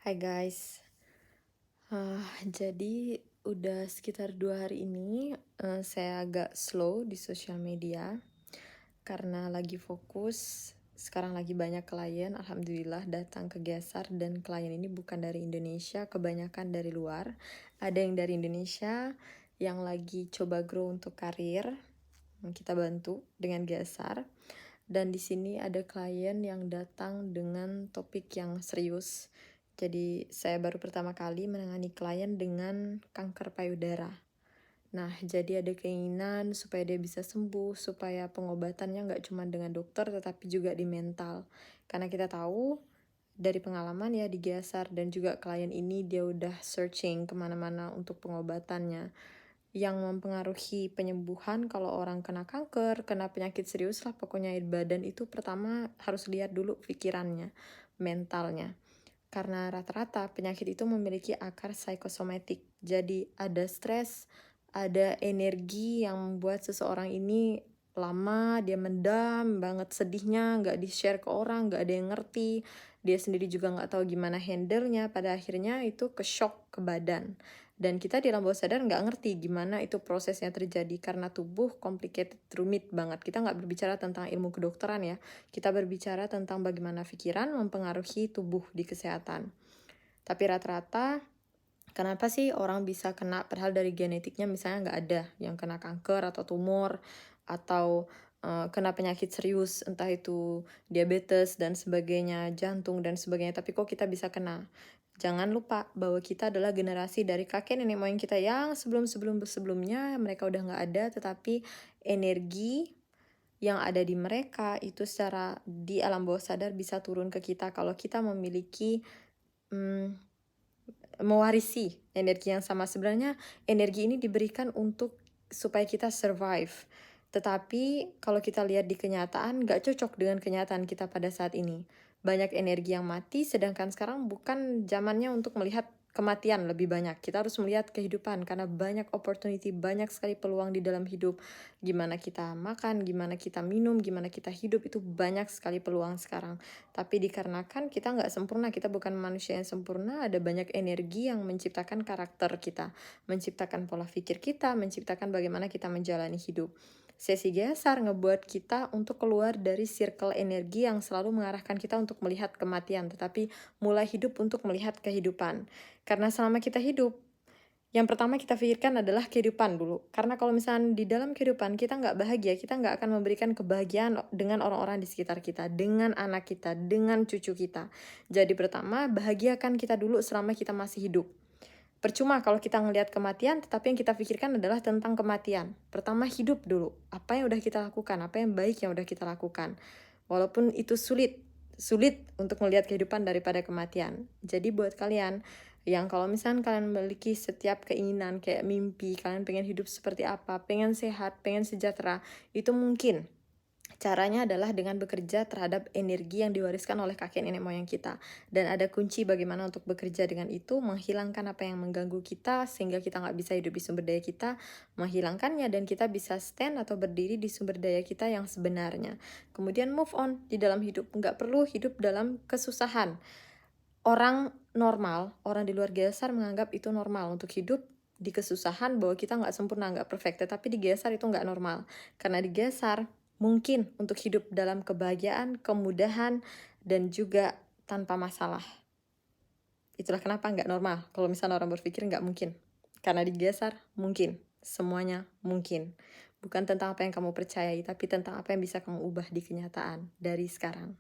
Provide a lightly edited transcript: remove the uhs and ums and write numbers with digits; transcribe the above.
Hai guys. Jadi udah sekitar 2 hari ini saya agak slow di sosial media karena lagi fokus. Sekarang lagi banyak klien, alhamdulillah datang ke Gesar, dan klien ini bukan dari Indonesia, kebanyakan dari luar. Ada yang dari Indonesia yang lagi coba grow untuk karir, kita bantu dengan Gesar. Dan di sini ada klien yang datang dengan topik yang serius. Jadi saya baru pertama kali menangani klien dengan kanker payudara. Nah, jadi ada keinginan supaya dia bisa sembuh, supaya pengobatannya nggak cuma dengan dokter, tetapi juga di mental. Karena kita tahu dari pengalaman ya di Gesar, dan juga klien ini dia udah searching kemana-mana untuk pengobatannya. Yang mempengaruhi penyembuhan kalau orang kena kanker, kena penyakit serius lah pokoknya di badan itu, pertama harus lihat dulu pikirannya, mentalnya. Karena rata-rata penyakit itu memiliki akar psikosomatik. Jadi ada stres, ada energi yang membuat seseorang ini lama, dia mendam banget sedihnya, nggak di-share ke orang, nggak ada yang ngerti. Dia sendiri juga nggak tahu gimana handle-nya, pada akhirnya itu ke shock ke badan. Dan kita di alam bawah sadar nggak ngerti gimana itu prosesnya terjadi, karena tubuh complicated, rumit banget. Kita nggak berbicara tentang ilmu kedokteran ya, kita berbicara tentang bagaimana pikiran mempengaruhi tubuh di kesehatan. Tapi rata-rata, kenapa sih orang bisa kena padahal dari genetiknya misalnya nggak ada yang kena kanker atau tumor atau kena penyakit serius, entah itu diabetes dan sebagainya, jantung dan sebagainya, tapi kok kita bisa kena? Jangan lupa bahwa kita adalah generasi dari kakek nenek moyang kita yang sebelumnya mereka udah nggak ada, tetapi energi yang ada di mereka itu secara di alam bawah sadar bisa turun ke kita kalau kita memiliki mewarisi energi yang sama. Sebenarnya energi ini diberikan untuk supaya kita survive. Tetapi kalau kita lihat di kenyataan, nggak cocok dengan kenyataan kita pada saat ini. Banyak energi yang mati, sedangkan sekarang bukan zamannya untuk melihat kematian lebih banyak. Kita harus melihat kehidupan, karena banyak opportunity, banyak sekali peluang di dalam hidup. Gimana kita makan, gimana kita minum, gimana kita hidup, itu banyak sekali peluang sekarang. Tapi dikarenakan kita nggak sempurna, kita bukan manusia yang sempurna, ada banyak energi yang menciptakan karakter kita, menciptakan pola pikir kita, menciptakan bagaimana kita menjalani hidup. Sesi Gesar ngebuat kita untuk keluar dari circle energi yang selalu mengarahkan kita untuk melihat kematian, tetapi mulai hidup untuk melihat kehidupan. Karena selama kita hidup, yang pertama kita pikirkan adalah kehidupan dulu. Karena kalau misalnya di dalam kehidupan kita nggak bahagia, kita nggak akan memberikan kebahagiaan dengan orang-orang di sekitar kita, dengan anak kita, dengan cucu kita. Jadi pertama, bahagiakan kita dulu selama kita masih hidup. Percuma kalau kita ngelihat kematian, tetapi yang kita pikirkan adalah tentang kematian. Pertama, hidup dulu. Apa yang udah kita lakukan, apa yang baik yang udah kita lakukan. Walaupun itu sulit untuk melihat kehidupan daripada kematian. Jadi buat kalian yang kalau misalnya kalian memiliki setiap keinginan, kayak mimpi, kalian pengen hidup seperti apa, pengen sehat, pengen sejahtera, itu mungkin. Caranya adalah dengan bekerja terhadap energi yang diwariskan oleh kakek nenek moyang kita. Dan ada kunci bagaimana untuk bekerja dengan itu, menghilangkan apa yang mengganggu kita, sehingga kita nggak bisa hidup di sumber daya kita, menghilangkannya, dan kita bisa stand atau berdiri di sumber daya kita yang sebenarnya. Kemudian move on di dalam hidup, nggak perlu hidup dalam kesusahan. Orang normal, orang di luar Gesar menganggap itu normal untuk hidup di kesusahan, bahwa kita nggak sempurna, nggak perfect. Tetapi di Gesar itu nggak normal. Karena di Gesar mungkin untuk hidup dalam kebahagiaan, kemudahan, dan juga tanpa masalah. Itulah kenapa nggak normal. Kalau misalnya orang berpikir nggak mungkin. Karena di Gesar mungkin. Semuanya mungkin. Bukan tentang apa yang kamu percayai, tapi tentang apa yang bisa kamu ubah di kenyataan dari sekarang.